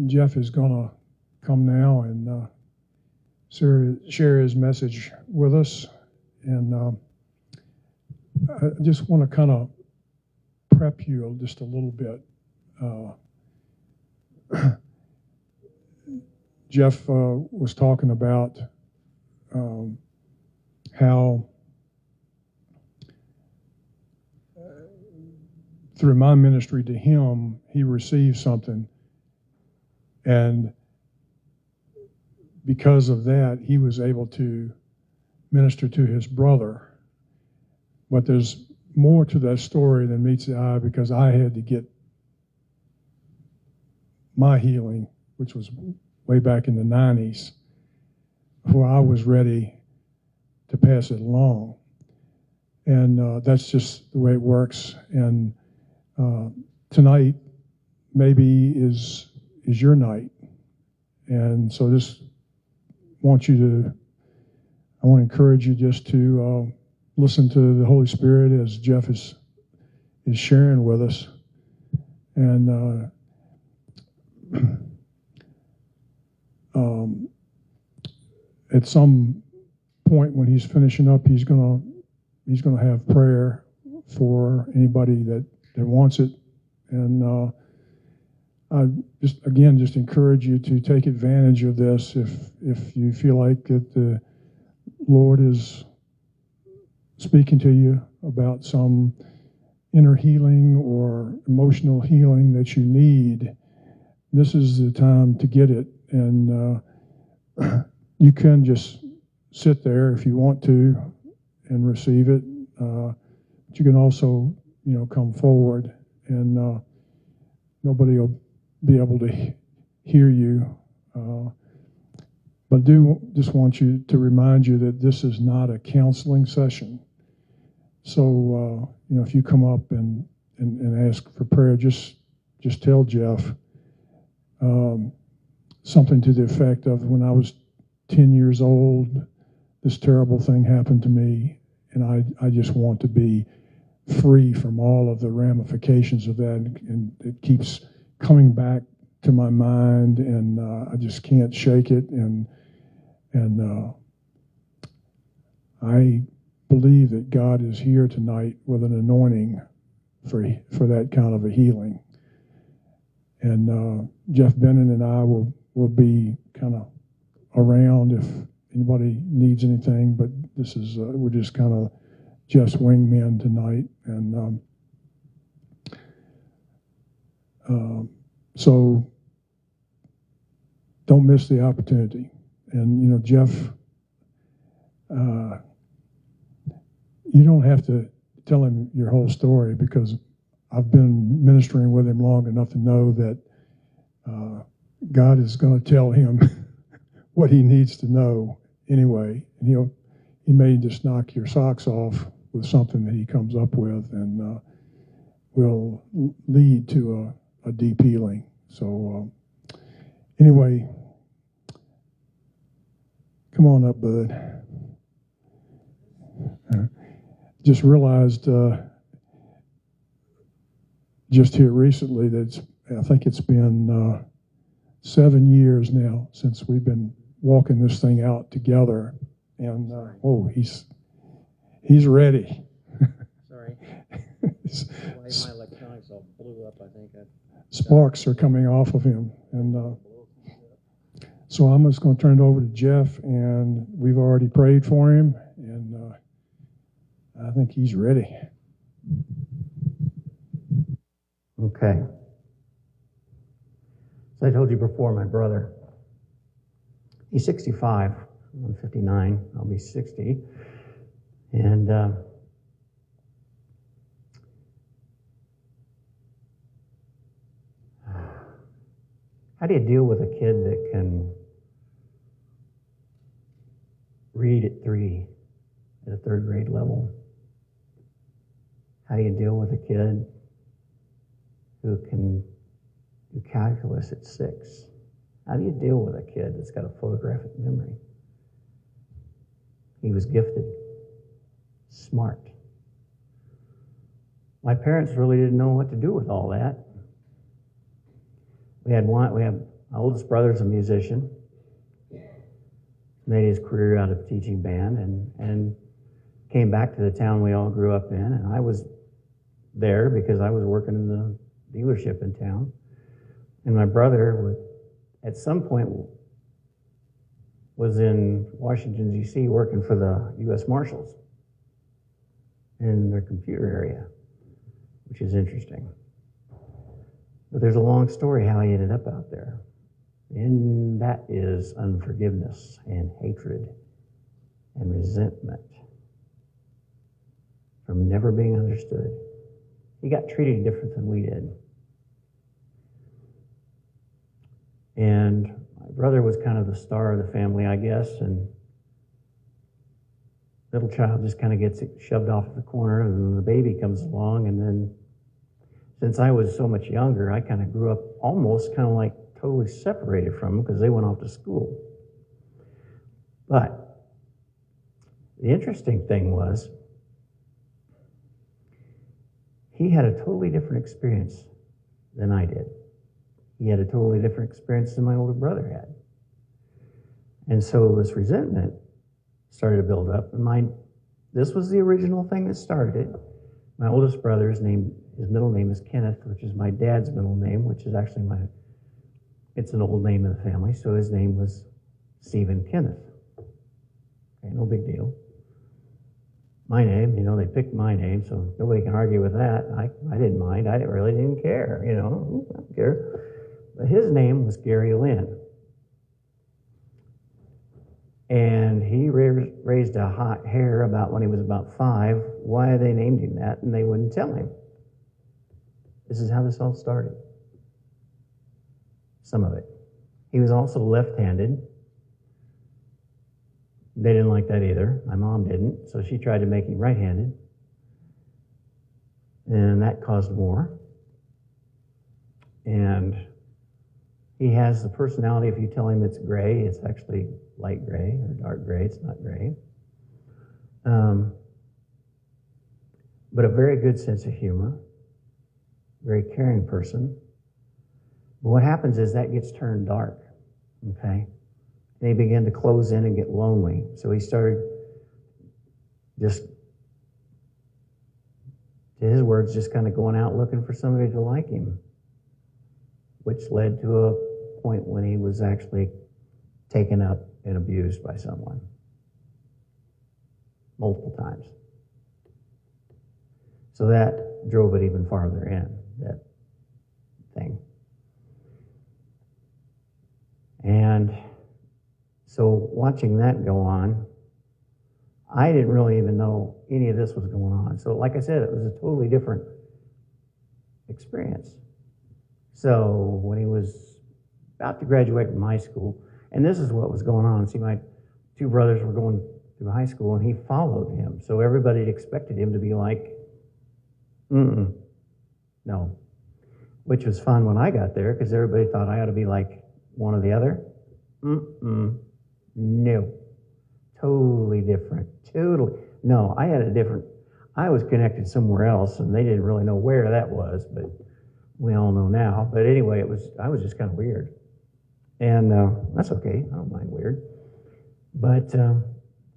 Jeff is going to come now and share his message with us. And I just want to kind of prep you just a little bit. Jeff was talking about how through my ministry to him, he received something. And because of that, he was able to minister to his brother. But there's more to that story than meets the eye, because I had to get my healing, which was way back in the 90s, before I was ready to pass it along. And that's just the way it works. And tonight maybe is your night. And so I want to encourage you just to listen to the Holy Spirit as Jeff is sharing with us. And at some point when he's finishing up, he's gonna have prayer for anybody that wants it. And I just encourage you to take advantage of this if you feel like that the Lord is speaking to you about some inner healing or emotional healing that you need. This is the time to get it. And you can just sit there if you want to and receive it. But you can also, come forward, and nobody will be able to hear you. But I do just want you to remind you that this is not a counseling session. So, if you come up and ask for prayer, just tell Jeff something to the effect of, when I was 10 years old, this terrible thing happened to me, and I just want to be free from all of the ramifications of that, and it keeps coming back to my mind, and I just can't shake it, and I believe that God is here tonight with an anointing for that kind of a healing. And Jeff Bennon and I will be kind of around if anybody needs anything, but this is we're just kind of Jeff's wingmen tonight, and so don't miss the opportunity. And Jeff, you don't have to tell him your whole story, because I've been ministering with him long enough to know that God is going to tell him what he needs to know anyway, and he may just knock your socks off with something that he comes up with, and will lead to a deep healing. So anyway, come on up, bud. Just realized just here recently that I think it's been 7 years now since we've been walking this thing out together, and he's ready. Sorry. My electronics all blew up, I think. Sparks are coming off of him, and so I'm just going to turn it over to Jeff, and we've already prayed for him, and I think he's ready. Okay. So I told you before, my brother, he's 65. I'm 59. I'll be 60. And how do you deal with a kid that can read at 3 at a third grade level? How do you deal with a kid who can do calculus at 6? How do you deal with a kid that's got a photographic memory? He was gifted, smart. My parents really didn't know what to do with all that. We have my oldest brother's a musician. Made his career out of teaching band and came back to the town we all grew up in. And I was there because I was working in the dealership in town. And my brother, at some point, was in Washington, D.C. working for the U.S. Marshals in their computer area, which is interesting. But there's a long story how he ended up out there. And that is unforgiveness and hatred and resentment from never being understood. He got treated different than we did. And my brother was kind of the star of the family, I guess, and little child just kind of gets shoved off at the corner, and then the baby comes along, and then since I was so much younger, I kind of grew up almost kind of like totally separated from them because they went off to school. But the interesting thing was he had a totally different experience than I did. He had a totally different experience than my older brother had. And so this resentment started to build up. And this was the original thing that started it. My oldest brother, his middle name is Kenneth, which is my dad's middle name, which is actually it's an old name in the family, so his name was Stephen Kenneth. Okay, no big deal. My name, they picked my name, so nobody can argue with that. I didn't mind. I really didn't care, I didn't care. But his name was Gary Lynn. And he raised a hot hair about when he was about 5, why they named him that, and they wouldn't tell him. This is how this all started. Some of it. He was also left-handed. They didn't like that either. My mom didn't, so she tried to make him right-handed. And that caused more. And he has the personality, if you tell him it's gray, it's actually light gray or dark gray, it's not gray. But a very good sense of humor, very caring person. But what happens is that gets turned dark, okay? And he began to close in and get lonely. So he started just, to his words, just kind of going out looking for somebody to like him, which led to a point when he was actually taken up and abused by someone multiple times. So that drove it even farther in, that thing. And so watching that go on, I didn't really even know any of this was going on. So like I said, it was a totally different experience. So when he was about to graduate from high school, and this is what was going on. See, my 2 brothers were going through high school, and he followed him. So everybody expected him to be like, no. Which was fun when I got there, because everybody thought I ought to be like one or the other. No. Totally different. Totally. No, I was connected somewhere else, and they didn't really know where that was, but we all know now. But anyway, I was just kind of weird. And that's okay. I don't mind weird. But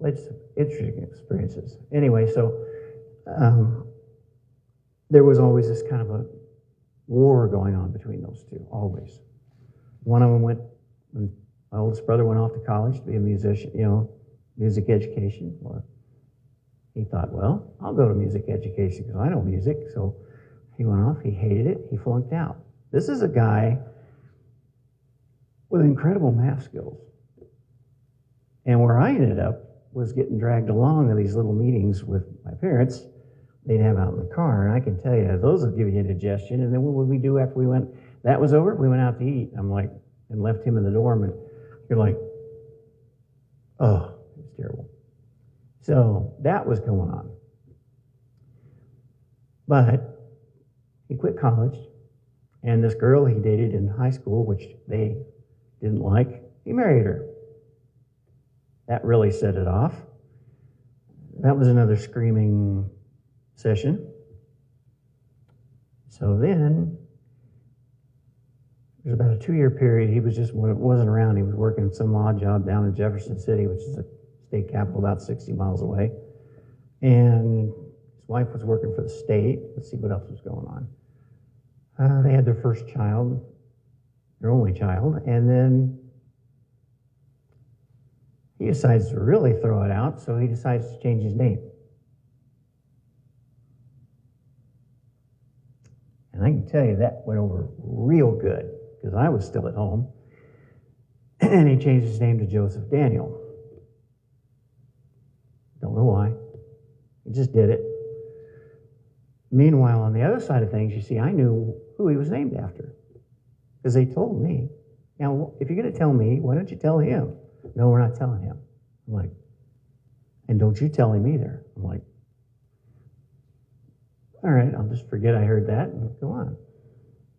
it's interesting experiences. Anyway, so there was always this kind of a war going on between those two, always. One of them when my oldest brother went off to college to be a musician, music education. Well, he thought, well, I'll go to music education because I know music. So he went off, he hated it, he flunked out. This is a guy with incredible math skills. And where I ended up was getting dragged along to these little meetings with my parents they'd have out in the car. And I can tell you, those will give you indigestion. And then what would we do after that was over? We went out to eat. I'm like, and left him in the dorm. And you're like, oh, it's terrible. So that was going on. But he quit college. And this girl he dated in high school, which they didn't like, he married her. That really set it off. That was another screaming session. So then, There's about a 2-year period. He was just wasn't around. He was working some odd job down in Jefferson City, which is a state capital about 60 miles away. And his wife was working for the state. Let's see what else was going on. They had their first child, their only child, and then he decides to really throw it out, so he decides to change his name. And I can tell you that went over real good, because I was still at home. And he changed his name to Joseph Daniel. Don't know why. He just did it. Meanwhile, on the other side of things, you see, I knew who he was named after, because they told me. Now, if you're going to tell me, why don't you tell him? No, we're not telling him. I'm like, and don't you tell him either. I'm like, all right, I'll just forget I heard that and go on.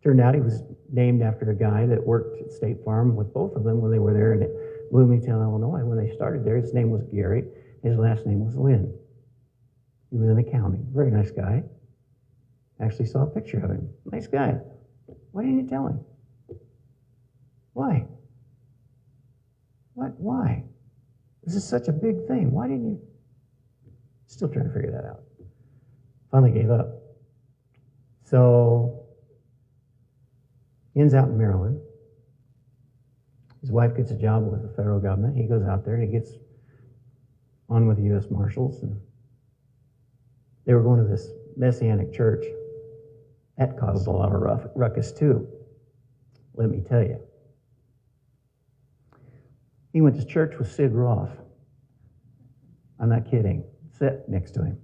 Turned out he was named after a guy that worked at State Farm with both of them when they were there in Bloomington, Illinois. When they started there, his name was Gary. His last name was Lynn. He was in accounting. Very nice guy. Actually saw a picture of him. Nice guy. Why didn't you tell him? Why? What? Why? This is such a big thing. Why didn't you? Still trying to figure that out. Finally gave up. So he ends out in Maryland. His wife gets a job with the federal government. He goes out there and he gets on with the U.S. Marshals. And they were going to this Messianic church. That caused a lot of ruckus too, let me tell you. He went to church with Sid Roth. I'm not kidding. Sit next to him.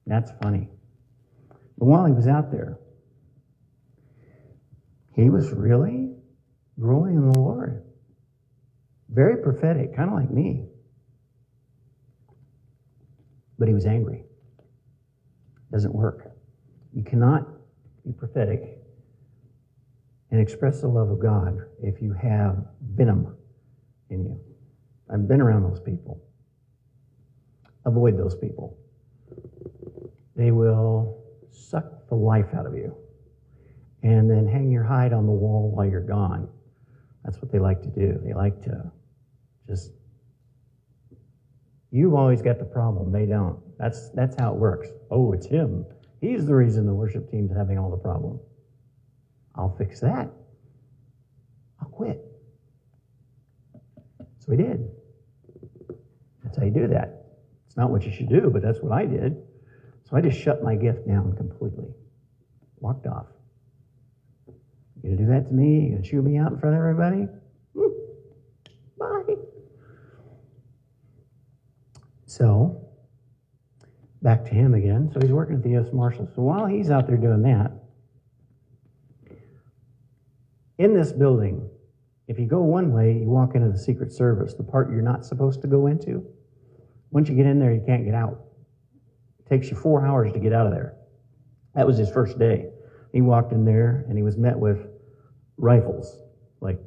That's funny. But while he was out there, he was really growing in the Lord. Very prophetic, kind of like me. But he was angry. Doesn't work. You cannot be prophetic and express the love of God if you have venom in you. I've been around those people. Avoid those people. They will suck the life out of you and then hang your hide on the wall while you're gone. That's what they like to do. They like to just, you've always got the problem. They don't. That's how it works. Oh, it's him. He's the reason the worship team's having all the problem. I'll fix that. I'll quit. So he did. That's how you do that. It's not what you should do, but that's what I did. So I just shut my gift down completely. Walked off. You gonna do that to me? You gonna chew me out in front of everybody? Bye. So, back to him again. So he's working at the U.S. Marshals. So while he's out there doing that, in this building, if you go one way, you walk into the Secret Service, the part you're not supposed to go into. Once you get in there, you can't get out. It takes you 4 hours to get out of there. That was his first day. He walked in there and he was met with rifles. Like,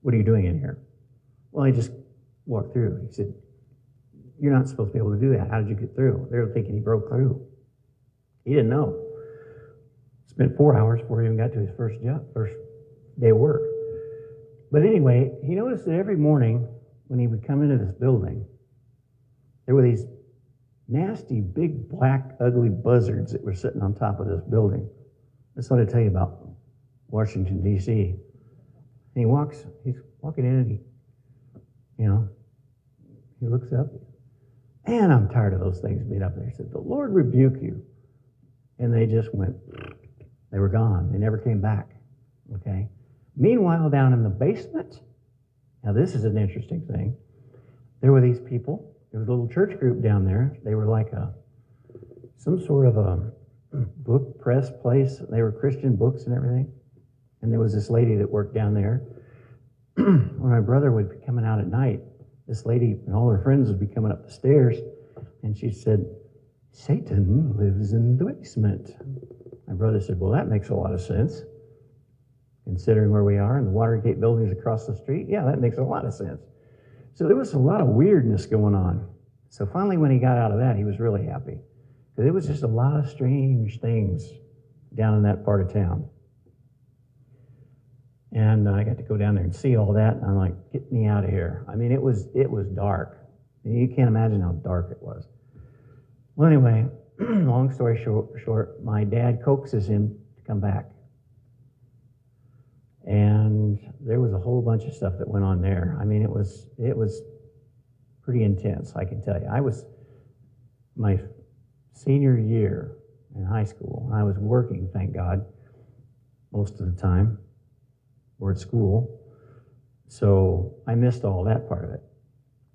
what are you doing in here? Well, he just walked through. He said, you're not supposed to be able to do that. How did you get through? They were thinking he broke through. He didn't know. Spent 4 hours before he even got to his first day of work. But anyway, he noticed that every morning when he would come into this building, there were these nasty, big, black, ugly buzzards that were sitting on top of this building. That's what I tell you about Washington, D.C. And he's walking in and he looks up. And I'm tired of those things being up there. He said, the Lord rebuke you. And they just went, they were gone. They never came back. Okay? Meanwhile, down in the basement, now this is an interesting thing. There were these people. There was a little church group down there. They were like some sort of a book press place. They were Christian books and everything. And there was this lady that worked down there. When my brother would be coming out at night, this lady and all her friends would be coming up the stairs, and she said, Satan lives in the basement. My brother said, well, that makes a lot of sense. Considering where we are and the Watergate buildings across the street, yeah, that makes a lot of sense. So there was a lot of weirdness going on. So finally, when he got out of that, he was really happy. Because it was just a lot of strange things down in that part of town. And I got to go down there and see all that, and I'm like, get me out of here. I mean, it was dark. You can't imagine how dark it was. Well, anyway, long story short, my dad coaxes him to come back. And there was a whole bunch of stuff that went on there. I mean, it was pretty intense, I can tell you. I was my senior year in high school. I was working, thank God, most of the time, or at school. So I missed all that part of it.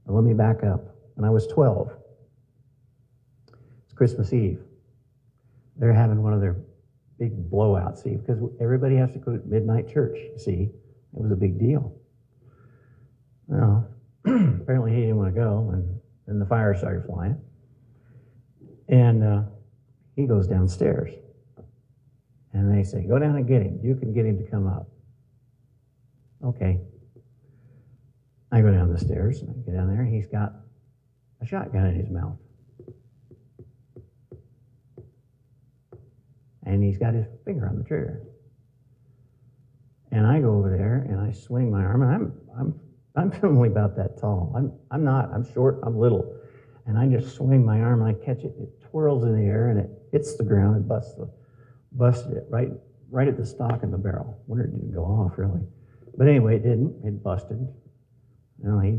Now, let me back up. When I was 12, it's Christmas Eve. They're having one of their big blowouts, see, because everybody has to go to midnight church, see. It was a big deal. Well, apparently he didn't want to go, and then the fire started flying. And he goes downstairs. And they say, go down and get him. You can get him to come up. Okay. I go down the stairs, and I get down there, and he's got a shotgun in his mouth. And he's got his finger on the trigger. And I go over there, and I swing my arm, and I'm only about that tall. I'm short, I'm little. And I just swing my arm, and I catch it, it twirls in the air, and it hits the ground and busted it right at the stock of the barrel. Wonder it didn't go off, really. But anyway, it didn't. It busted. You know, he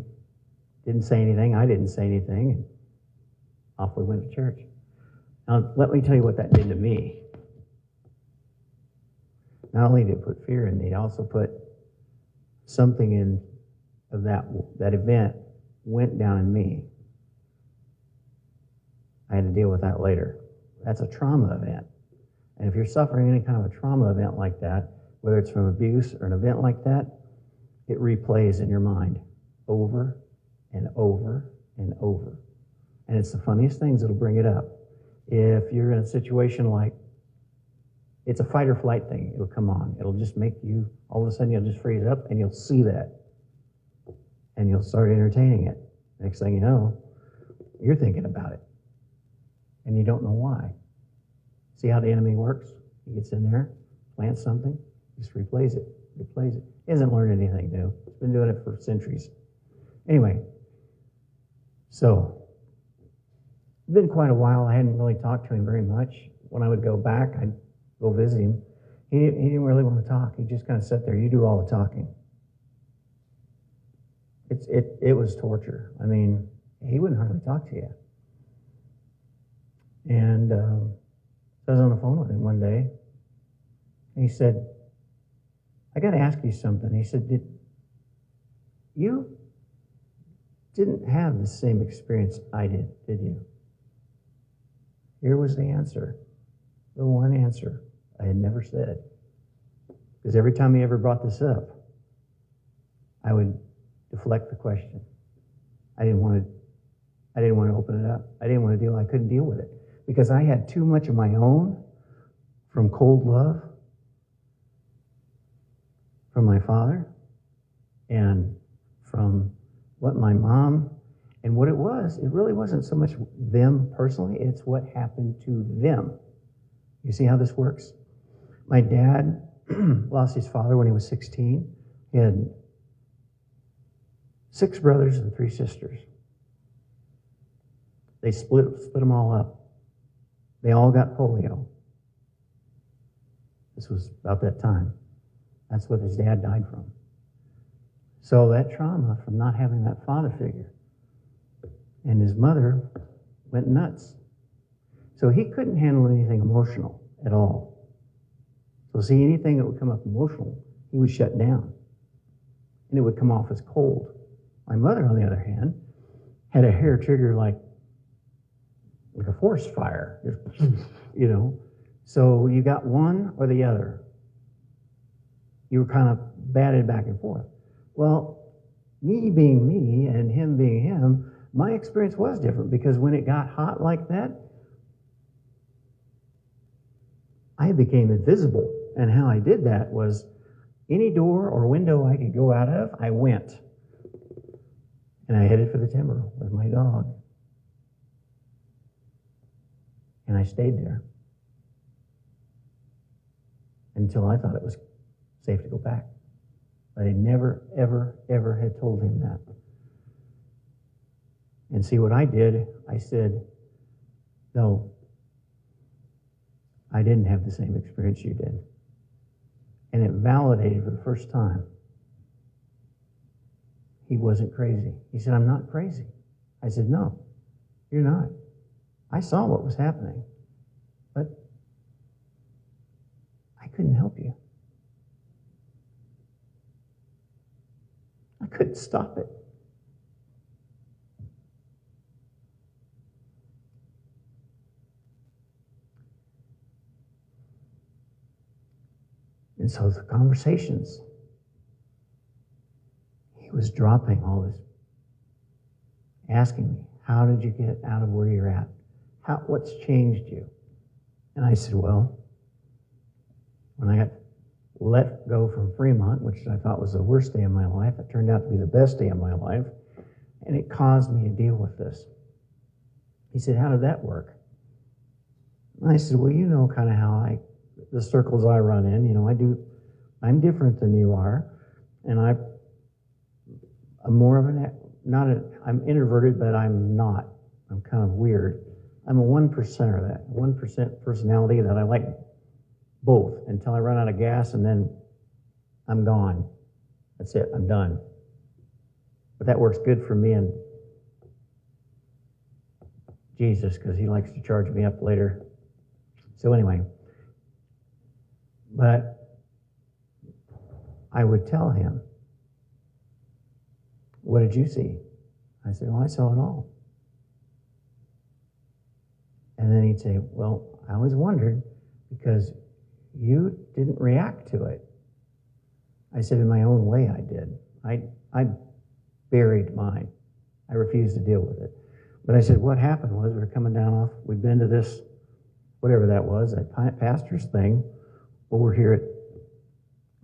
didn't say anything. I didn't say anything. And off we went to church. Now, let me tell you what that did to me. Not only did it put fear in me, it also put something in of that event went down in me. I had to deal with that later. That's a trauma event. And if you're suffering any kind of a trauma event like that, whether it's from abuse or an event like that, it replays in your mind over and over and over. And it's the funniest things that'll bring it up. If you're in a situation like, it's a fight or flight thing, it'll come on. It'll just make you, all of a sudden you'll just freeze up and you'll see that. And you'll start entertaining it. Next thing you know, you're thinking about it. And you don't know why. See how the enemy works? He gets in there, plants something, just replays it. He hasn't learned anything new. He's been doing it for centuries. Anyway, so it's been quite a while. I hadn't really talked to him very much. When I would go back, I'd go visit him. He didn't really want to talk. He just kind of sat there. You do all the talking. It was torture. I mean, he wouldn't hardly talk to you. And I was on the phone with him one day. And he said, I got to ask you something. He said, you didn't have the same experience I did you? Here was the answer. The one answer I had never said. Because every time he ever brought this up, I would deflect the question. I didn't want to open it up. I couldn't deal with it. Because I had too much of my own from cold love from my father and from what my mom, and what it really wasn't so much them personally, it's what happened to them. You see how this works? My dad lost his father when he was 16. He had 6 brothers and 3 sisters. They split them all up. They all got polio. This was about that time. That's what his dad died from. So that trauma from not having that father figure, and his mother went nuts. So he couldn't handle anything emotional at all. So see, anything that would come up emotional, he would shut down. And it would come off as cold. My mother, on the other hand, had a hair trigger like a forest fire, you know. So you got one or the other. You were kind of batted back and forth. Well, me being me and him being him, my experience was different, because when it got hot like that, I became invisible. And how I did that was any door or window I could go out of, I went. And I headed for the timber with my dog. And I stayed there until I thought it was safe to go back. But I never, ever, ever had told him that. And see what I did, I said, no, I didn't have the same experience you did. And it validated for the first time he wasn't crazy. He said, I'm not crazy. I said, no, you're not. I saw what was happening, but I couldn't help you. I couldn't stop it. And so the conversations, he was dropping all this, asking me, how did you get out of where you're at? What's changed you? And I said, well, when I got let go from Fremont, which I thought was the worst day of my life, it turned out to be the best day of my life, and it caused me to deal with this. He said, how did that work? And I said, well, you know kind of how the circles I run in, I'm different than you are, and I'm more of I'm introverted, but I'm not. I'm kind of weird. I'm a 1%er, that 1% personality that I like both until I run out of gas, and then I'm gone. That's it, I'm done. But that works good for me and Jesus, because he likes to charge me up later. So anyway, but I would tell him, what did you see? I said, well, I saw it all. And then he'd say, well, I always wondered because you didn't react to it. I said, in my own way I did. I buried mine. I refused to deal with it. But I said, what happened was we were coming down off, we'd been to this, whatever that was, that pastor's thing over here at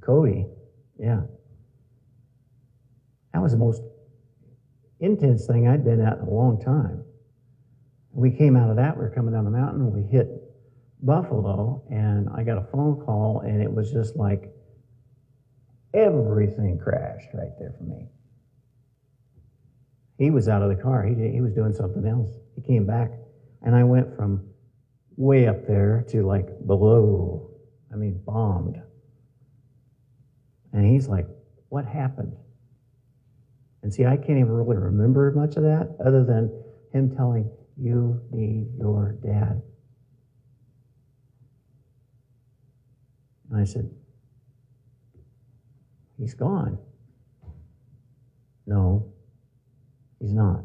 Cody. Yeah. That was the most intense thing I'd been at in a long time. We came out of that, we were coming down the mountain, we hit Buffalo, and I got a phone call, and it was just like everything crashed right there for me. He was out of the car. He was doing something else. He came back, and I went from way up there to like below. I mean, bombed. And he's like, what happened? And see, I can't even really remember much of that other than him telling, you need your dad. And I said, he's gone. No, he's not.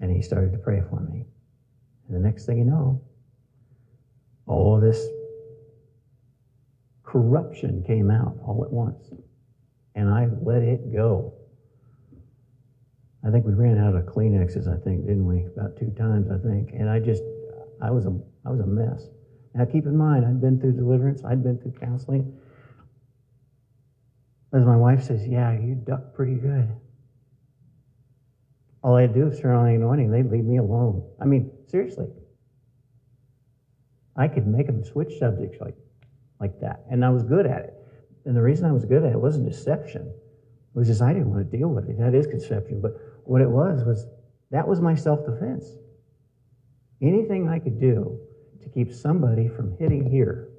And he started to pray for me. And the next thing you know, all this corruption came out all at once. And I let it go. I think we ran out of Kleenexes, didn't we? About 2 times, I think. And I was a mess. Now keep in mind, I'd been through deliverance, I'd been through counseling. As my wife says, yeah, you ducked pretty good. All I had to do was turn on the anointing, they'd leave me alone. I mean, seriously. I could make them switch subjects like that. And I was good at it. And the reason I was good at it wasn't deception. It was just I didn't want to deal with it. That is conception. But what it was that was my self-defense. Anything I could do to keep somebody from hitting here.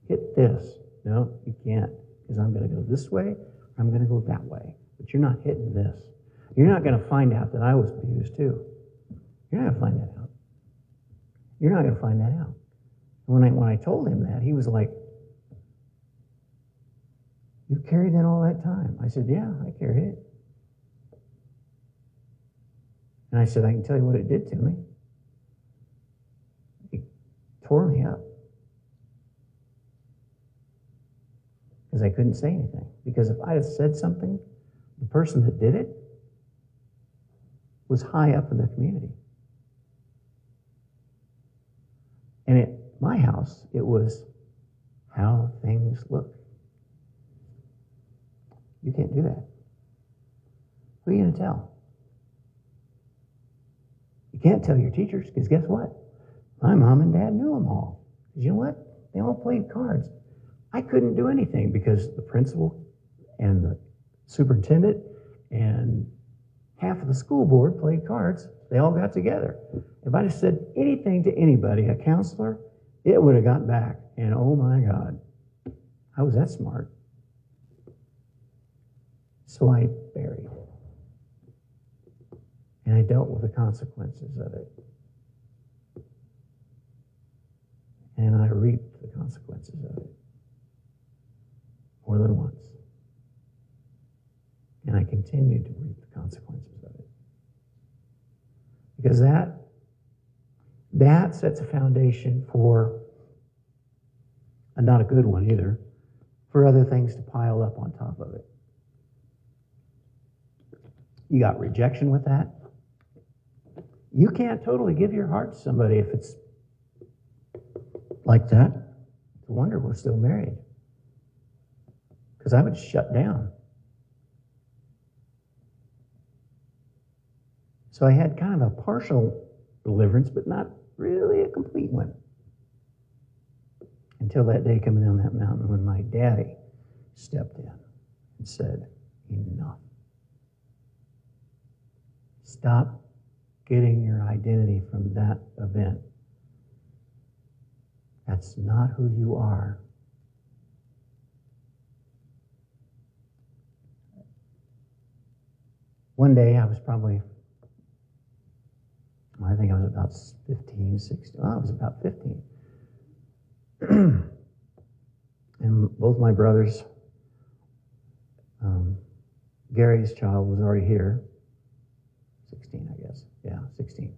Hit this. No, you can't. Because I'm going to go this way, or I'm going to go that way. But you're not hitting this. You're not going to find out that I was abused too. You're not going to find that out. You're not going to find that out. And when I told him that, he was like, you carried that all that time? I said, yeah, I carried it. And I said, I can tell you what it did to me. It tore me up. Because I couldn't say anything. Because if I had said something, the person that did it was high up in the community. And at my house, it was how things look. You can't do that. Who are you going to tell? You can't tell your teachers, because guess what? My mom and dad knew them all. Because you know what? They all played cards. I couldn't do anything because the principal and the superintendent and half of the school board played cards. They all got together. If I'd have said anything to anybody, a counselor, it would have got back. And oh my God, how was that smart? So I buried it. And I dealt with the consequences of it. And I reaped the consequences of it. More than once. And I continue to reap the consequences of it. Because that sets a foundation for, and not a good one either, for other things to pile up on top of it. You got rejection with that. You can't totally give your heart to somebody if it's like that. It's a wonder we're still married. Because I would shut down. So I had kind of a partial deliverance, but not really a complete one. Until that day coming down that mountain when my daddy stepped in and said, enough. Stop getting your identity from that event. That's not who you are. One day I was I think I was about 15, 16. I was about 15. And both my brothers, Gary's child was already here. 16, I guess. Yeah, 16.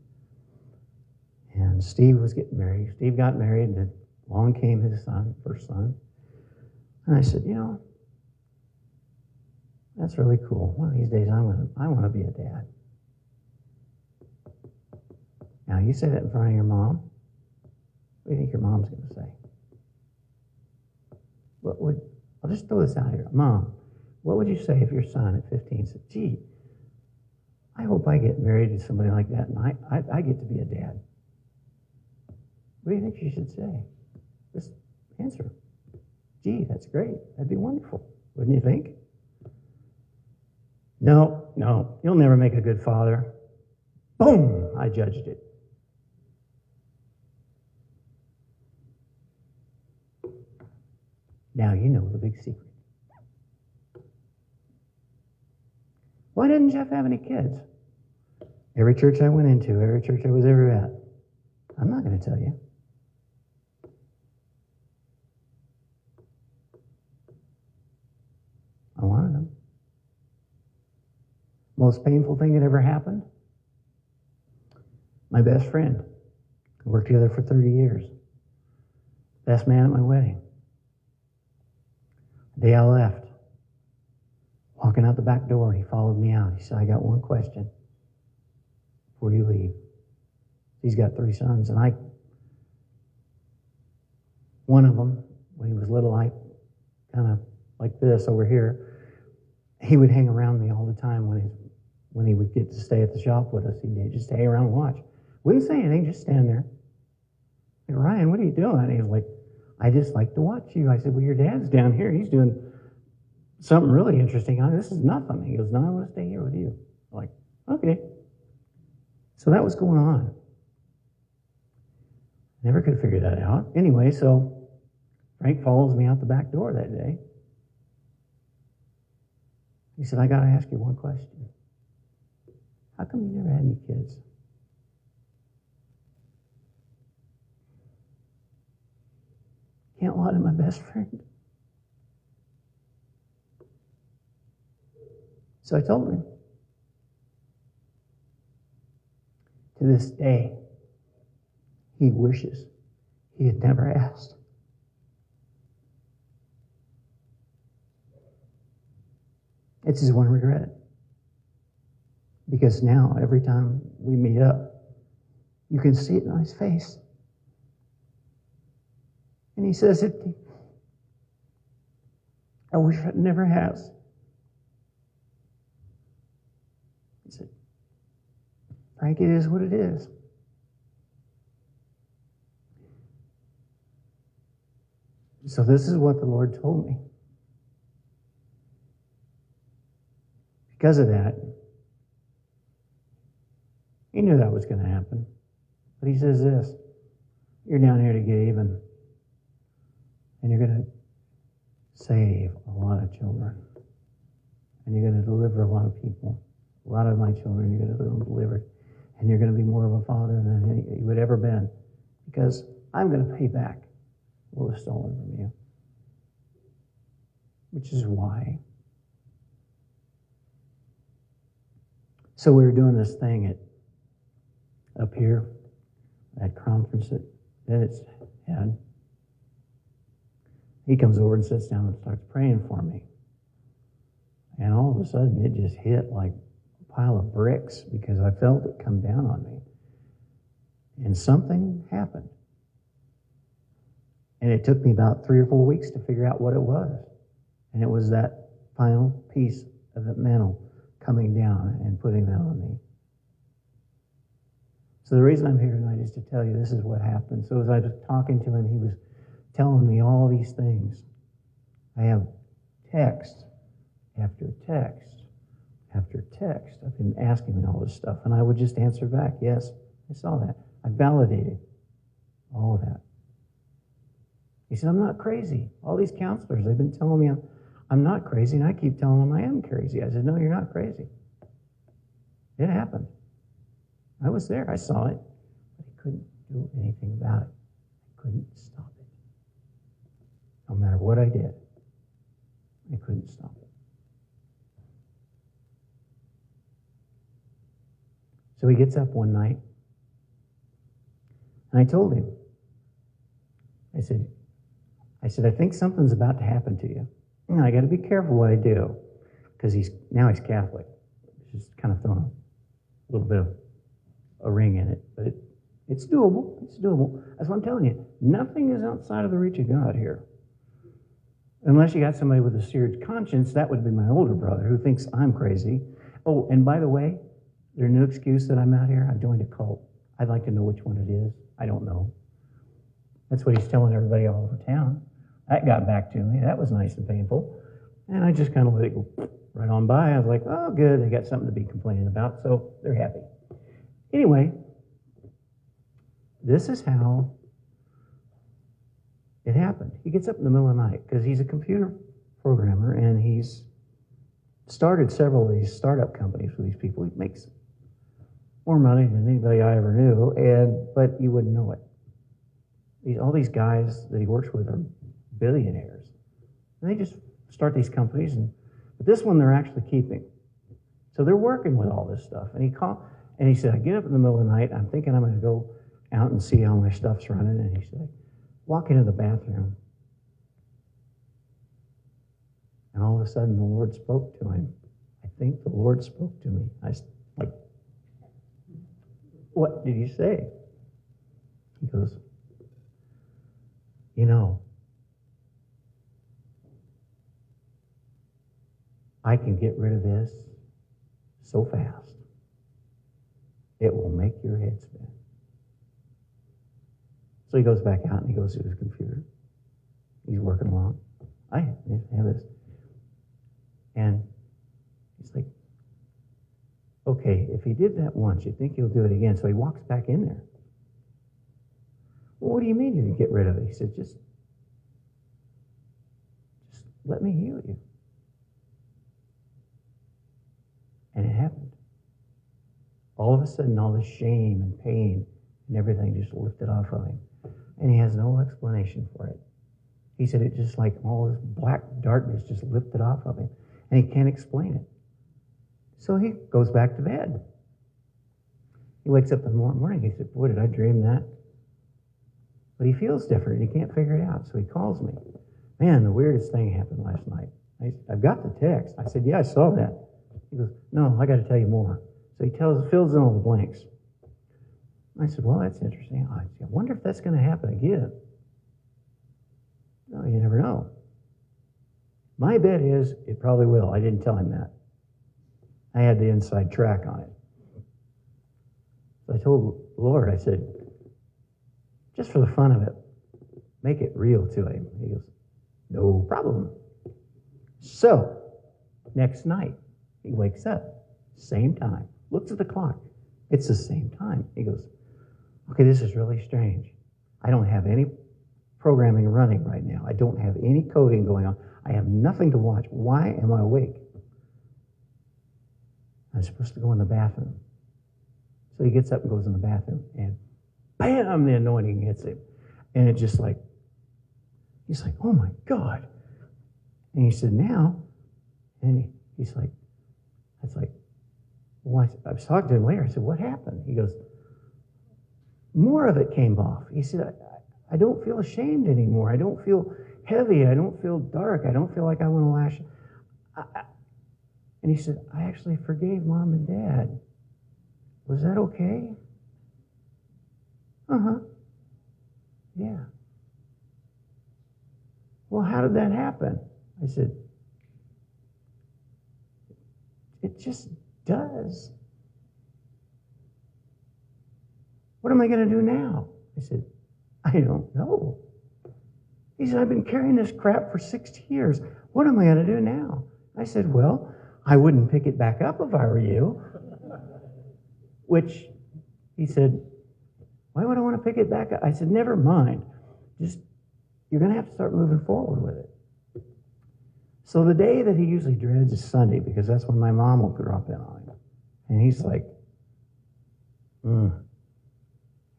And Steve was getting married. Steve got married, and along came his son, first son. And I said, that's really cool. One of these days, I want to be a dad. Now, you say that in front of your mom. What do you think your mom's going to say? I'll just throw this out here. Mom, what would you say if your son at 15 said, gee, I hope I get married to somebody like that, and I get to be a dad? What do you think she should say? Just answer. Gee, that's great. That'd be wonderful. Wouldn't you think? No, you'll never make a good father. Boom! I judged it. Now you know the big secret. Why didn't Jeff have any kids? Every church I went into, every church I was ever at, I'm not going to tell you. I wanted them. Most painful thing that ever happened? My best friend. We worked together for 30 years. Best man at my wedding. The day I left, walking out the back door, he followed me out. He said, I got one question before you leave. He's got 3 sons, and one of them, when he was little, I kind of like this over here, he would hang around me all the time when he would get to stay at the shop with us. He'd just stay around and watch. Wouldn't say anything, just stand there. Like, Ryan, what are you doing? And he was like, I just like to watch you. I said, well, your dad's down here. He's doing something really interesting. This is nothing. He goes, no, I want to stay here with you. I'm like, okay. So that was going on. Never could figure that out. Anyway, so Frank follows me out the back door that day. He said, I got to ask you one question. How come you never had any kids? Can't lie to my best friend. So I told him. To this day, he wishes he had never asked. It's his one regret. Because now, every time we meet up, you can see it on his face. And he says it, I wish it never has. He said, Frank, it is what it is. So this is what the Lord told me. Because of that, he knew that was going to happen. But he says this, you're down here to get even. And you're going to save a lot of children. And you're going to deliver a lot of people. A lot of my children, you're going to deliver. And you're going to be more of a father than you would ever been. Because I'm going to pay back what was stolen from you. Which is why. So we were doing this thing up here, that conference that it's had. He comes over and sits down and starts praying for me. And all of a sudden, it just hit like a pile of bricks because I felt it come down on me. And something happened. And it took me about 3 or 4 weeks to figure out what it was. And it was that final piece of the mantle coming down and putting that on me. So the reason I'm here tonight is to tell you this is what happened. So as I was talking to him, he was telling me all these things. I have text after text after text of him asking me all this stuff. And I would just answer back, yes, I saw that. I validated all of that. He said, I'm not crazy. All these counselors, they've been telling me I'm not crazy, and I keep telling them I am crazy. I said, no, you're not crazy. It happened. I was there. I saw it. But I couldn't do anything about it. I couldn't stop it. No matter what I did, I couldn't stop it. So he gets up one night, and I told him, I said, I think something's about to happen to you. And I got to be careful what I do, because now he's Catholic. Just kind of throwing a little bit of a ring in it, but it's doable. It's doable. That's what I'm telling you. Nothing is outside of the reach of God here. Unless you got somebody with a seared conscience, that would be my older brother who thinks I'm crazy. Oh, and by the way, there's no excuse that I'm out here. I joined a cult. I'd like to know which one it is. I don't know. That's what he's telling everybody all over town. That got back to me. That was nice and painful. And I just kind of let it go right on by. I was like, oh, good. They got something to be complaining about, so they're happy. Anyway, this is how it happened. He gets up in the middle of the night because he's a computer programmer, and he's started several of these startup companies with these people. He makes more money than anybody I ever knew, but you wouldn't know it. All these guys that he works with are billionaires. And they just start these companies, but this one they're actually keeping. So they're working with all this stuff. And he said, I get up in the middle of the night, I'm thinking I'm going to go out and see how my stuff's running. And he said, walk into the bathroom. And all of a sudden, the Lord spoke to him. I think the Lord spoke to me. I was like, what did he say? He goes, you know, I can get rid of this so fast, it will make your head spin. So he goes back out and he goes to his computer. He's working along. I have this. And he's like, okay, if he did that once, you think he'll do it again. So he walks back in there. Well, what do you mean you can get rid of it? He said, just let me heal you. And it happened. All of a sudden, all the shame and pain and everything just lifted off of him. And he has no explanation for it. He said it just like all this black darkness just lifted off of him. And he can't explain it. So he goes back to bed. He wakes up in the morning. He said, boy, did I dream that? But he feels different. He can't figure it out. So he calls me. Man, the weirdest thing happened last night. I've got the text. I said, yeah, I saw that. He goes, no, I got to tell you more. So he fills in all the blanks. I said, well, that's interesting. I wonder if that's going to happen again. No, you never know. My bet is it probably will. I didn't tell him that. I had the inside track on it. So I told the Lord, I said, just for the fun of it, make it real to him. He goes, No problem. So, next night, he wakes up, same time, looks at the clock. It's the same time. He goes, okay, this is really strange. I don't have any programming running right now. I don't have any coding going on. I have nothing to watch. Why am I awake? I'm supposed to go in the bathroom. So he gets up and goes in the bathroom, and bam, the anointing hits him. And it just like, he's like, oh my God. And he said, now, and he's like, it's like, well, I was talking to him later. I said, what happened? He goes, more of it came off. He said, I don't feel ashamed anymore. I don't feel heavy. I don't feel dark. I don't feel like I want to lash. And he said, I actually forgave Mom and Dad. Was that okay? Uh-huh. Yeah. Well, how did that happen? I said, it just does. What am I going to do now? I said, I don't know. He said, I've been carrying this crap for 60 years. What am I going to do now? I said, well, I wouldn't pick it back up if I were you. Which he said, why would I want to pick it back up? I said, never mind. Just, you're going to have to start moving forward with it. So the day that he usually dreads is Sunday, because that's when my mom will drop in on him. And he's like,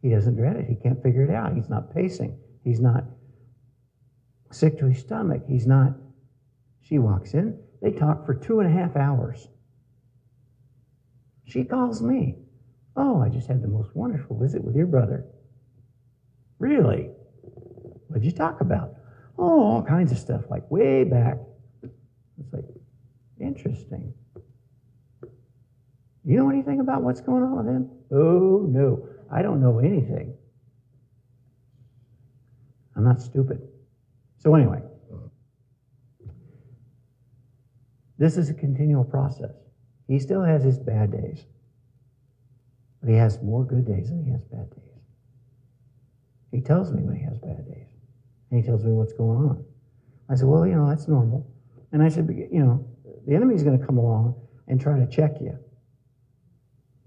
He doesn't dread it. He can't figure it out. He's not pacing. He's not sick to his stomach. He's not. She walks in. They talk for 2.5 hours. She calls me. Oh, I just had the most wonderful visit with your brother. Really? What'd you talk about? Oh, all kinds of stuff, like way back. It's like, interesting. You know anything about what's going on with him? Oh, no. I don't know anything. I'm not stupid. So anyway, this is a continual process. He still has his bad days. But he has more good days than he has bad days. He tells me when he has bad days. And he tells me what's going on. I said, well, that's normal. And I said, the enemy's going to come along and try to check you.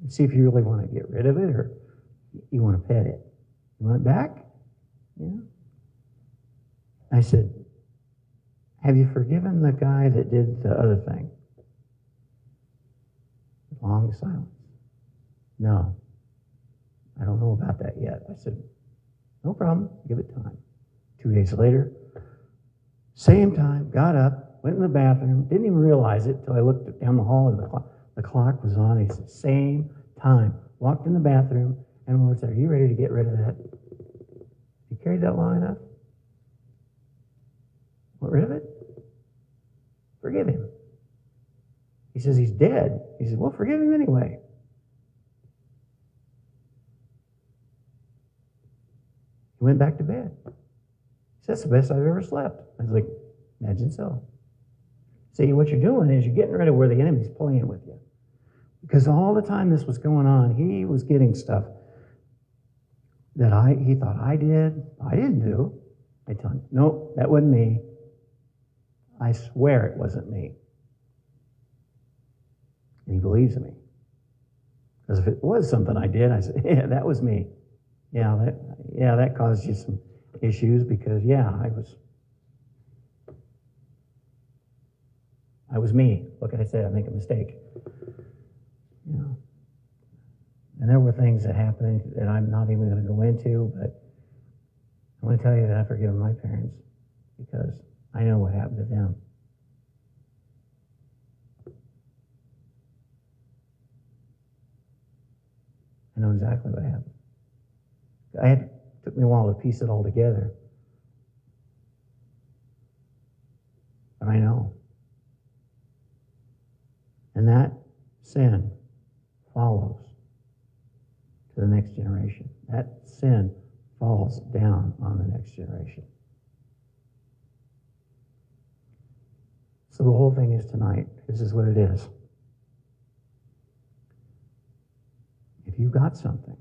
And see if you really want to get rid of it or you want to pet it. You want it back? Yeah. I said, have you forgiven the guy that did the other thing? Long silence. No. I don't know about that yet. I said, no problem. Give it time. 2 days later, same time, got up, went in the bathroom, didn't even realize it until I looked down the hall and the clock was on. He said, same time. Walked in the bathroom, and Lord said, are you ready to get rid of that? You carried that long enough? Want rid of it? Forgive him. He says he's dead. He says, well, forgive him anyway. He went back to bed. He says, that's the best I've ever slept. I was like, imagine so. See, what you're doing is you're getting rid of where the enemy's playing with you. Because all the time this was going on, he was getting stuff that he thought I did. I didn't do. I tell him, nope, that wasn't me. I swear it wasn't me. And he believes in me. Because if it was something I did, I said, yeah, that was me. That caused you some issues because, I was me. What can I say? I make a mistake. And there were things that happened that I'm not even going to go into, but I want to tell you that I've forgiven my parents because I know what happened to them. I know exactly what happened. It took me a while to piece it all together. But I know. And that sin follows to the next generation. That sin falls down on the next generation. So the whole thing is tonight, this is what it is. If you got something,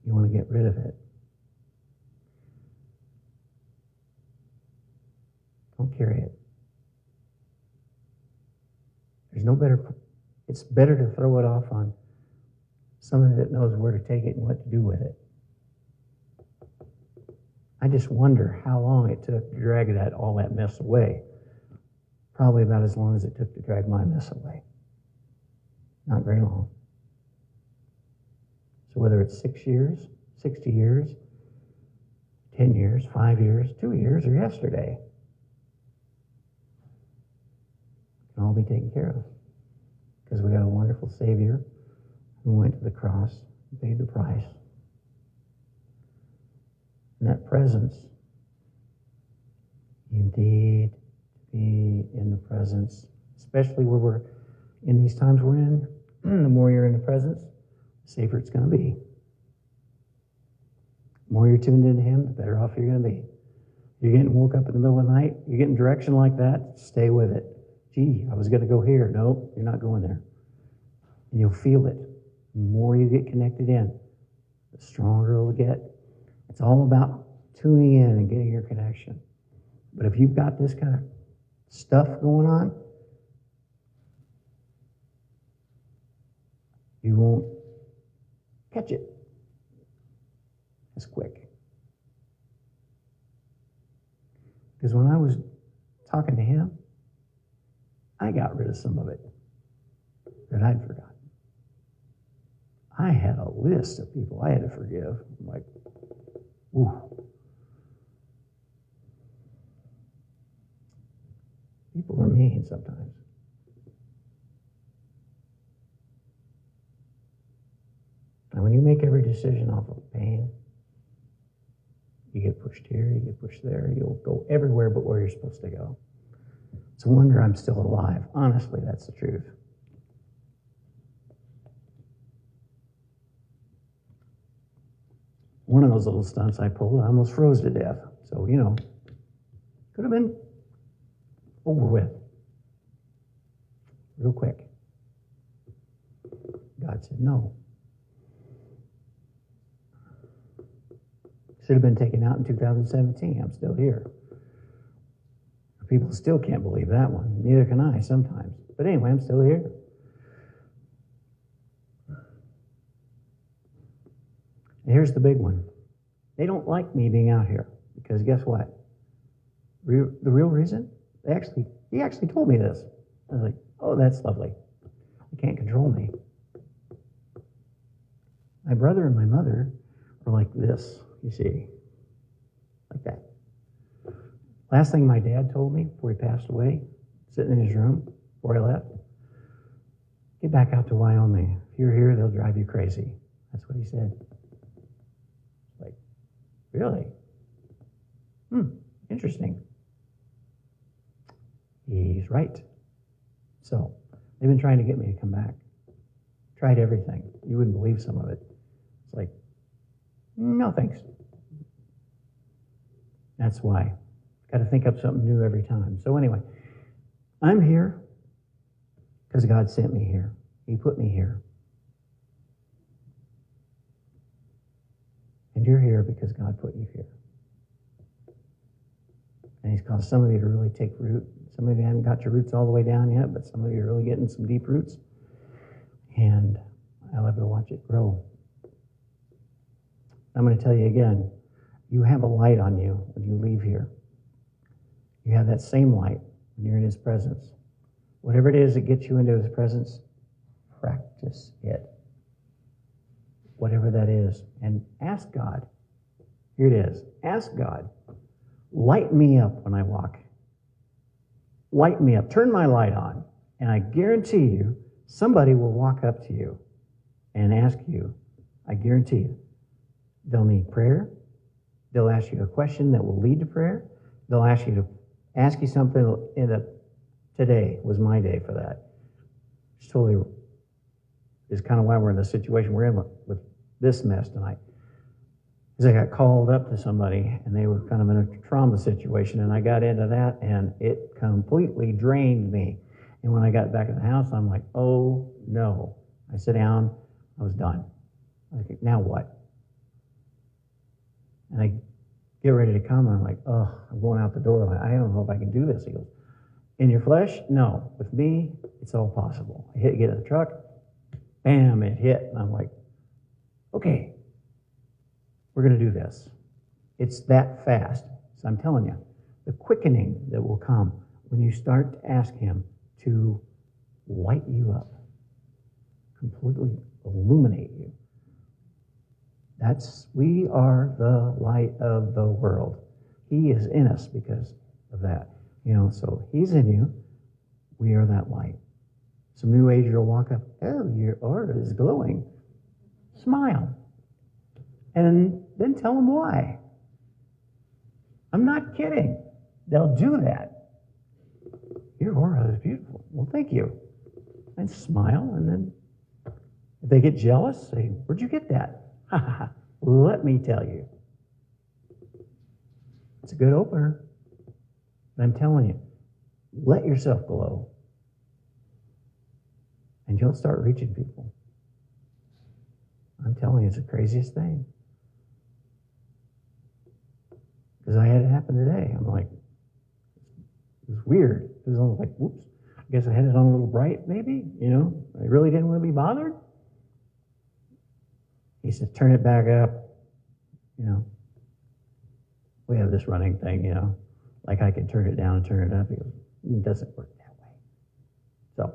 you want to get rid of it. Don't carry it. There's no better, it's better to throw it off on somebody that knows where to take it and what to do with it. I just wonder how long it took to drag all that mess away. Probably about as long as it took to drag my mess away. Not very long. So whether it's 6 years, 60 years, 10 years, 5 years, 2 years, or yesterday, it can all be taken care of. Because we got a wonderful Savior who went to the cross and paid the price. And that presence, indeed, to be in the presence, especially where we're in these times we're in, the more you're in the presence, the safer it's going to be. The more you're tuned into Him, the better off you're going to be. You're getting woke up in the middle of the night, you're getting direction like that, stay with it. Gee, I was going to go here. Nope, you're not going there. And you'll feel it. The more you get connected in, the stronger it'll get. It's all about tuning in and getting your connection. But if you've got this kind of stuff going on, you won't catch it as quick. Because when I was talking to Him, I got rid of some of it that I'd forgotten. I had a list of people I had to forgive. I'm like, ooh. People are mean sometimes. And when you make every decision off of pain, you get pushed here, you get pushed there, you'll go everywhere but where you're supposed to go. It's a wonder I'm still alive. Honestly, that's the truth. One of those little stunts I pulled, I almost froze to death. So, could have been over with real quick. God said no. Should have been taken out in 2017. I'm still here. People still can't believe that one. Neither can I sometimes. But anyway, I'm still here. And here's the big one. They don't like me being out here because guess what? The real reason? He actually told me this. I was like, oh, that's lovely. You can't control me. My brother and my mother were like this, you see, like that. Last thing my dad told me before he passed away, sitting in his room before I left, get back out to Wyoming. If you're here, they'll drive you crazy. That's what he said. Like, really? Interesting. He's right. So, they've been trying to get me to come back. Tried everything. You wouldn't believe some of it. It's like, no thanks. That's why. Got to think up something new every time. So anyway, I'm here because God sent me here. He put me here. And you're here because God put you here. And He's caused some of you to really take root. Some of you haven't got your roots all the way down yet, but some of you are really getting some deep roots. And I love to watch it grow. I'm going to tell you again, you have a light on you when you leave here. You have that same light when you're in His presence. Whatever it is that gets you into His presence, practice it. Whatever that is. And ask God. Here it is. Ask God, light me up when I walk. Light me up. Turn my light on. And I guarantee you, somebody will walk up to you and ask you, I guarantee you, they'll need prayer. They'll ask you a question that will lead to prayer. They'll ask you something today was my day for that. It's totally is kind of why we're in the situation we're in with this mess tonight. Because I got called up to somebody and they were kind of in a trauma situation and I got into that and it completely drained me. And when I got back in the house, I'm like, oh no. I sat down, I was done. I was like, now what? And get ready to come. And I'm like, oh, I'm going out the door. Like, I don't know if I can do this. He goes, in your flesh? No. With me, it's all possible. I get in the truck, bam, it hit. And I'm like, okay, we're going to do this. It's that fast. So I'm telling you, the quickening that will come when you start to ask him to light you up, completely illuminate you. We are the light of the world. He is in us because of that. So he's in you. We are that light. Some new ager will walk up. Oh, your aura is glowing. Smile. And then tell them why. I'm not kidding. They'll do that. Your aura is beautiful. Well, thank you. And smile, and then if they get jealous, say, where'd you get that? Let me tell you. It's a good opener. And I'm telling you, let yourself glow. And you'll start reaching people. I'm telling you, it's the craziest thing. Because I had it happen today. I'm like, it was weird. It was almost like, whoops, I guess I had it on a little bright, maybe. I really didn't want to be bothered. He said, turn it back up. We have this running thing, like I can turn it down and turn it up. He goes, it doesn't work that way. So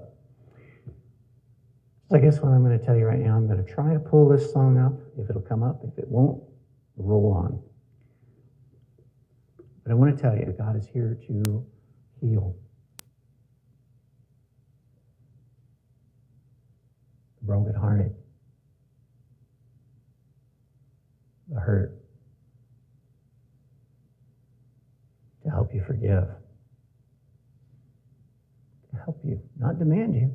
I guess what I'm going to tell you right now, I'm going to try to pull this song up, if it'll come up. If it won't, roll on. But I want to tell you, God is here to heal the brokenhearted, the hurt, to help you forgive, to help you, not demand you,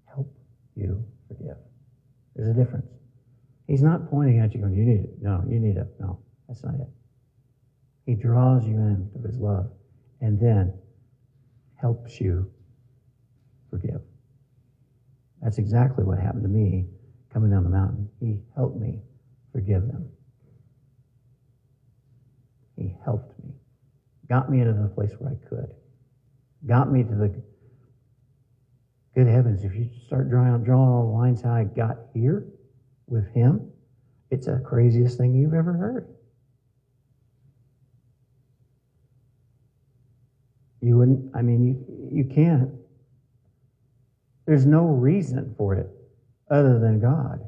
help you forgive. There's a difference. He's not pointing at you going, you need it. No, you need it. No, that's not it. He draws you in to his love and then helps you forgive. That's exactly what happened to me coming down the mountain. He helped me forgive them. He helped me. Got me into the place where I could. Got me to the good heavens. If you start drawing all the lines how I got here with him, it's the craziest thing you've ever heard. You wouldn't, you can't. There's no reason for it other than God,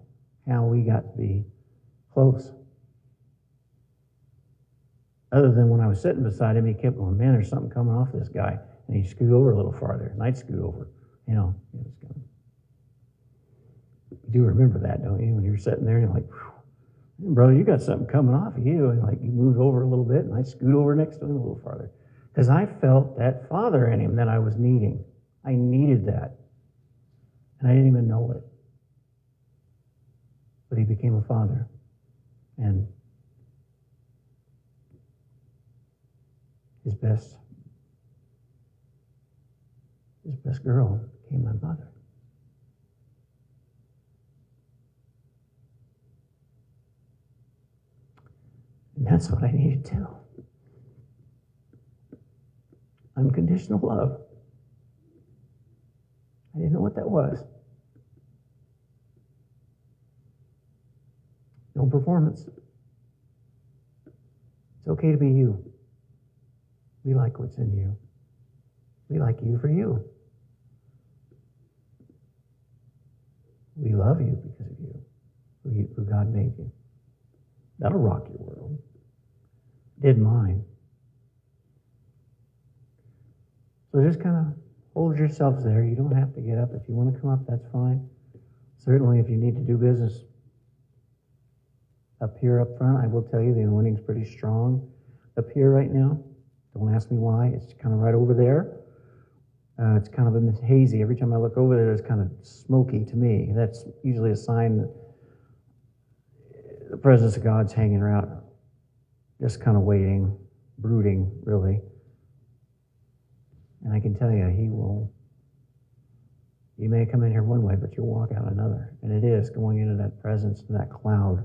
how we got to be close. Other than when I was sitting beside him, he kept going, man, there's something coming off this guy. And he'd scoot over a little farther, and I'd scoot over. You do remember that, don't you? When you're sitting there and you're like, brother, you got something coming off of you. And you moved over a little bit, and I'd scoot over next to him a little farther. Because I felt that Father in him that I was needing. I needed that. And I didn't even know it. But he became a father. And his best girl became my mother. And that's what I needed too. Unconditional love. I didn't know what that was. No performance. It's okay to be you. We like what's in you. We like you for you. We love you because of you, who God made you. That'll rock your world. Did mine. So just kind of hold yourselves there. You don't have to get up. If you want to come up, that's fine. Certainly, if you need to do business up here up front, I will tell you the anointing's pretty strong up here right now. Don't ask me why. It's kind of right over there. It's kind of a hazy. Every time I look over there, it's kind of smoky to me. That's usually a sign that the presence of God's hanging around, just kind of waiting, brooding, really. And I can tell you, you may come in here one way, but you'll walk out another. And it is going into that presence, that cloud.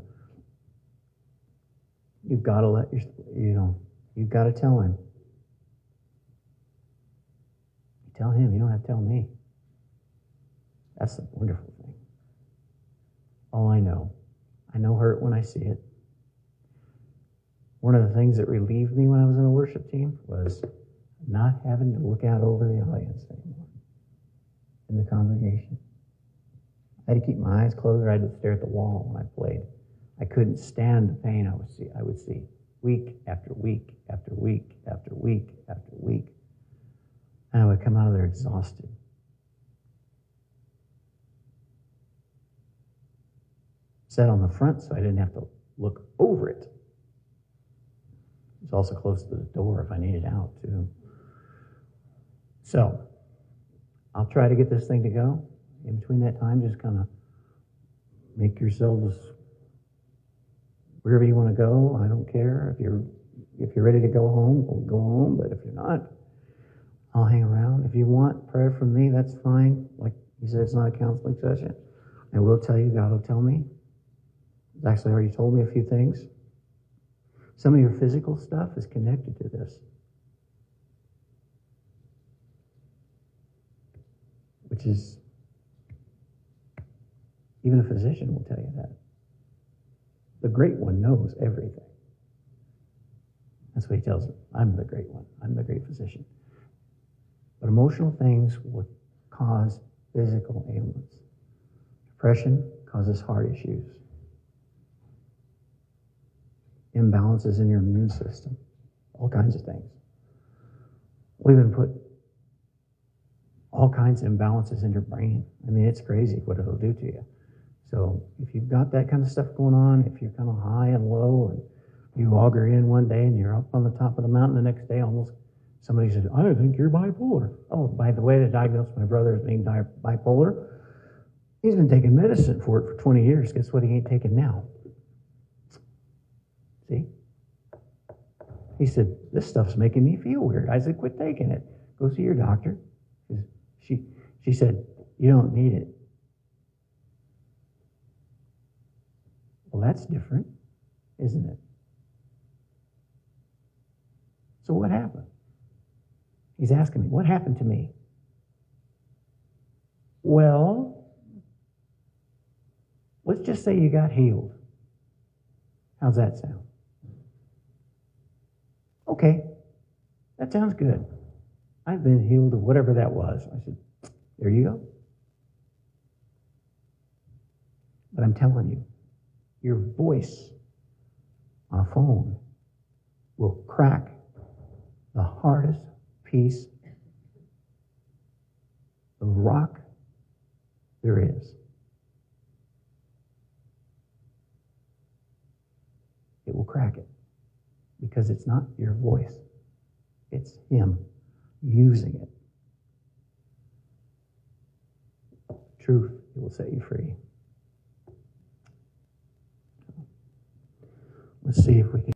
You've got to you've got to tell him. You tell him, you don't have to tell me. That's the wonderful thing. Oh, I know hurt when I see it. One of the things that relieved me when I was in a worship team was not having to look out over the audience anymore in the congregation. I had to keep my eyes closed, or I had to stare at the wall when I played. I couldn't stand the pain I would see week after week after week after week after week. And I would come out of there exhausted. Sat on the front so I didn't have to look over it. It was also close to the door if I needed out, too. So, I'll try to get this thing to go. In between that time, just kind of make yourselves wherever you want to go. I don't care. If you're ready to go home, we'll go home. But if you're not, I'll hang around. If you want prayer from me, that's fine. Like you said, it's not a counseling session. I will tell you, God will tell me. He's actually already told me a few things. Some of your physical stuff is connected to this. Which is, even a physician will tell you that. The great one knows everything. That's what he tells me. I'm the great one. I'm the great physician. But emotional things will cause physical ailments. Depression causes heart issues. Imbalances in your immune system. All kinds of things. We've been put all kinds of imbalances in your brain. I mean, it's crazy what it'll do to you. So if you've got that kind of stuff going on, if you're kind of high and low, and you auger in one day and you're up on the top of the mountain the next day, almost somebody says, I think you're bipolar. Oh, by the way, they diagnosed my brother as being bipolar. He's been taking medicine for it for 20 years. Guess what he ain't taking now? See? He said, this stuff's making me feel weird. I said, quit taking it. Go see your doctor. She said, you don't need it. Well, that's different, isn't it? So what happened? He's asking me, what happened to me? Well, let's just say you got healed. How's that sound? Okay, that sounds good. I've been healed of whatever that was. I said, there you go. But I'm telling you, your voice on a phone will crack the hardest piece of rock there is. It will crack it because it's not your voice. It's him using it. Truth, it will set you free. Let's see if we can